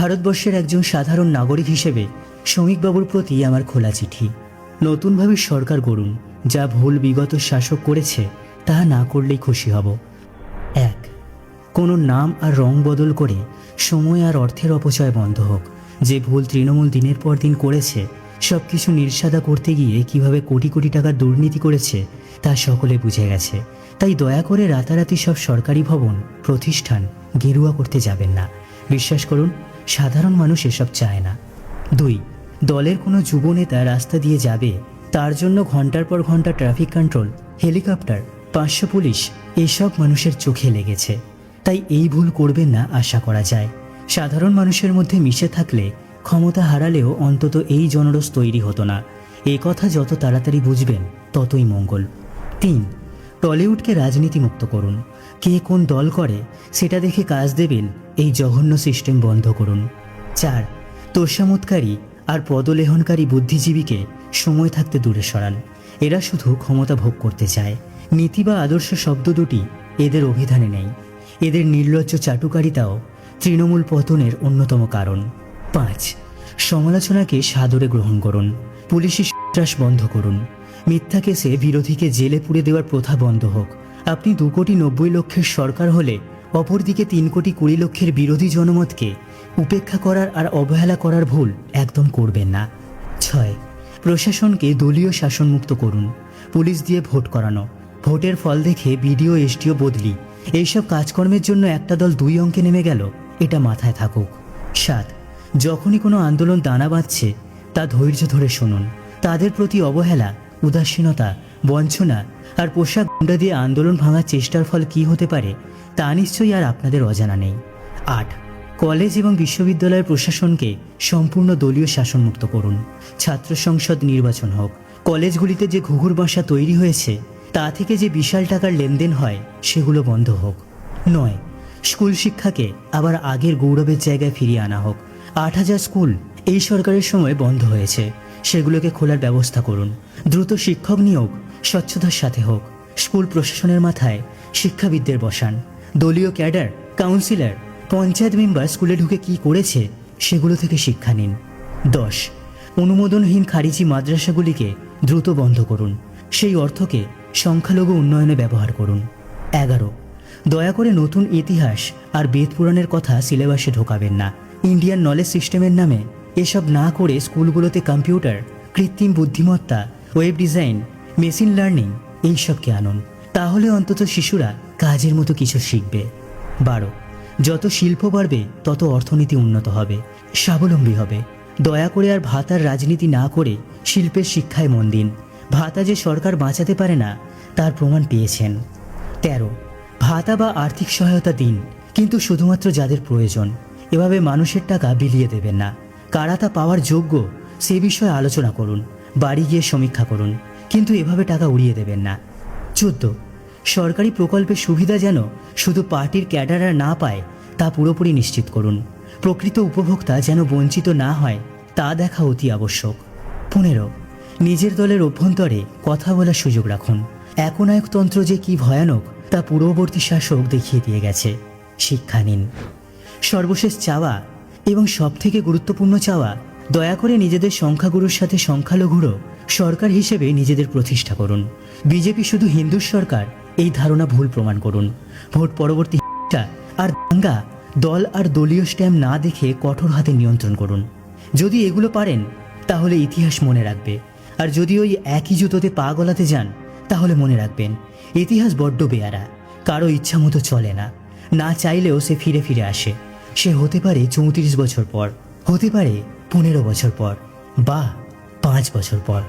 ভারতবর্ষের একজন সাধারণ নাগরিক হিসেবে শ্রমিকবাবুর প্রতি আমার খোলা চিঠি। নতুনভাবে সরকার গড়ুন, যা ভুল বিগত শাসক করেছে তা না করলেই খুশি হব। 1. কোনো নাম আর রং বদল করে সময় আর অর্থের অপচয় বন্ধ হোক। যে ভুল তৃণমূল দিনের পর দিন করেছে, সব কিছু নির্সাদা করতে গিয়ে কিভাবে কোটি কোটি টাকার দুর্নীতি করেছে তা সকলে বুঝে গেছে। তাই দয়া করে রাতারাতি সব সরকারি ভবন প্রতিষ্ঠান গেরুয়া করতে যাবেন না। বিশ্বাস করুন, সাধারণ মানুষ এসব চায় না। 2. দলের কোনো যুব নেতা রাস্তা দিয়ে যাবে, তার জন্য ঘন্টার পর ঘন্টা ট্রাফিক কন্ট্রোল, হেলিকপ্টার, 500 পুলিশ এসব মানুষের চোখে লেগেছে। তাই এই ভুল করবেন না আশা করা যায়। সাধারণ মানুষের মধ্যে মিশে থাকলে ক্ষমতা হারালেও অন্তত এই জনরোষ তৈরি হতো না। এ কথা যত তাড়াতাড়ি বুঝবেন ততই মঙ্গল। 3. টলিউডকে রাজনীতিমুক্ত করুন। কে কোন দল করে সেটা দেখে কাজ দেবেন, এই জঘন্য সিস্টেম বন্ধ করুন। 4. তোষামোদকারী আর পদলেহনকারী বুদ্ধিজীবীকে সময় থাকতে দূরে সরান। এরা শুধু ক্ষমতা ভোগ করতে চায়। নীতি বা আদর্শ শব্দ দুটি এদের অভিধানে নেই। এদের নির্লজ্জ চাটুকারিতাও তৃণমূল পতনের অন্যতম কারণ। 5. সমালোচনাকে সাদরে গ্রহণ করুন। পুলিশি সন্ত্রাস বন্ধ করুন। মিথ্যা কেসে বিরোধীকে জেলে পুরে দেওয়ার প্রথা বন্ধ হোক। আপনি 2,90,00,000 সরকার হলে অপরদিকে 3,20,00,000 বিরোধী জনমতকে উপেক্ষা করার আর অবহেলা করার ভুল একদম করবেন না। 6. প্রশাসনকে দলীয় শাসনমুক্ত করুন। পুলিশ দিয়ে ভোট করানো, ভোটের ফল দেখে বিডিও এসডিও বদলি, এইসব কাজকর্মের জন্য একটা দল 2 অঙ্কে নেমে গেল, এটা মাথায় থাকুক। 7. যখনই কোনো আন্দোলন দানা বাঁধছে তা ধৈর্য ধরে শুনুন। তাদের প্রতি অবহেলা, উদাসীনতা, বঞ্চনা আর পোশাক গুন্ডা দিয়ে আন্দোলন ভাঙার চেষ্টার ফল কী হতে পারে তা নিশ্চয়ই আর আপনাদের অজানা নেই। 8. কলেজ এবং বিশ্ববিদ্যালয়ের প্রশাসনকে সম্পূর্ণ দলীয় শাসনমুক্ত করুন। ছাত্র সংসদ নির্বাচন হোক। কলেজগুলিতে যে ঘুঘুর বাসা তৈরি হয়েছে তা থেকে যে বিশাল টাকার লেনদেন হয় সেগুলো বন্ধ হোক। 9. স্কুল শিক্ষাকে আবার আগের গৌরবের জায়গায় ফিরিয়ে আনা হোক। 8,000 স্কুল এই সরকারের সময় বন্ধ হয়েছে, সেগুলোকে খোলার ব্যবস্থা করুন। দ্রুত শিক্ষক নিয়োগ স্বচ্ছতার সাথে হোক। স্কুল প্রশাসনের মাথায় শিক্ষাবিদদের বসান। দলীয় ক্যাডার, কাউন্সিলর, পঞ্চায়েত মেম্বার স্কুলে ঢুকে কি করেছে সেগুলো থেকে শিক্ষা নিন। 10. অনুমোদনহীন খারিজি মাদ্রাসাগুলিকে দ্রুত বন্ধ করুন। সেই অর্থকে সংখ্যালঘু উন্নয়নে ব্যবহার করুন। 11. দয়া করে নতুন ইতিহাস আর বেদ পুরাণের কথা সিলেবাসে ঢোকাবেন না। ইন্ডিয়ান নলেজ সিস্টেমের নামে এসব না করে স্কুলগুলোতে কম্পিউটার, কৃত্রিম বুদ্ধিমত্তা, ওয়েব ডিজাইন, মেশিন লার্নিং এইসবকে আনুন। তাহলে অন্তত শিশুরা কাজের মতো কিছু শিখবে। 12. যত শিল্প বাড়বে তত অর্থনীতি উন্নত হবে, স্বাবলম্বী হবে। দয়া করে আর ভাতার রাজনীতি না করে শিল্পের শিক্ষায় মন দিন। ভাতা যে সরকার বাঁচাতে পারে না তার প্রমাণ পেয়েছেন। 13. ভাতা বা আর্থিক সহায়তা দিন, কিন্তু শুধুমাত্র যাদের প্রয়োজন। এভাবে মানুষের টাকা বিলিয়ে দেবেন না। কারা তা পাওয়ার যোগ্য সে বিষয়ে আলোচনা করুন, বাড়ি গিয়ে সমীক্ষা করুন, কিন্তু এভাবে টাকা উড়িয়ে দেবেন না। 14. সরকারি প্রকল্পের সুবিধা যেন শুধু পার্টির ক্যাডাররা না পায় তা পুরোপুরি নিশ্চিত করুন। প্রকৃত উপভোক্তা যেন বঞ্চিত না হয় তা দেখা অতি আবশ্যক। 15. নিজের দলের অভ্যন্তরে কথা বলার সুযোগ রাখুন। একনায়কতন্ত্র যে কি ভয়ানক তা পূর্ববর্তী শাসক দেখিয়ে দিয়ে গেছে, শিক্ষা নিন। সর্বশেষ চাওয়া এবং সবথেকে গুরুত্বপূর্ণ চাওয়া, দয়া করে নিজেদের সংখ্যাগুরুর সাথে সংখ্যালঘুরও সরকার হিসেবে নিজেদের প্রতিষ্ঠা করুন। বিজেপি শুধু হিন্দুর সরকার এই ধারণা ভুল প্রমাণ করুন। ভোট পরবর্তী হিংসা আর দাঙ্গা দল আর দলীয় স্ট্যাম্প না দেখে কঠোর হাতে নিয়ন্ত্রণ করুন। যদি এগুলো পারেন তাহলে ইতিহাস মনে রাখবে, আর যদি ওই একই জুতোতে পা গলাতে যান তাহলে মনে রাখবেন ইতিহাস বড্ড বেয়ারা, কারো ইচ্ছা মতো চলে না। না চাইলেও সে ফিরে ফিরে আসে। সে হতে পারে 34 বছর পর, হতে পারে 15 বছর পর, বা 5 বছর পর।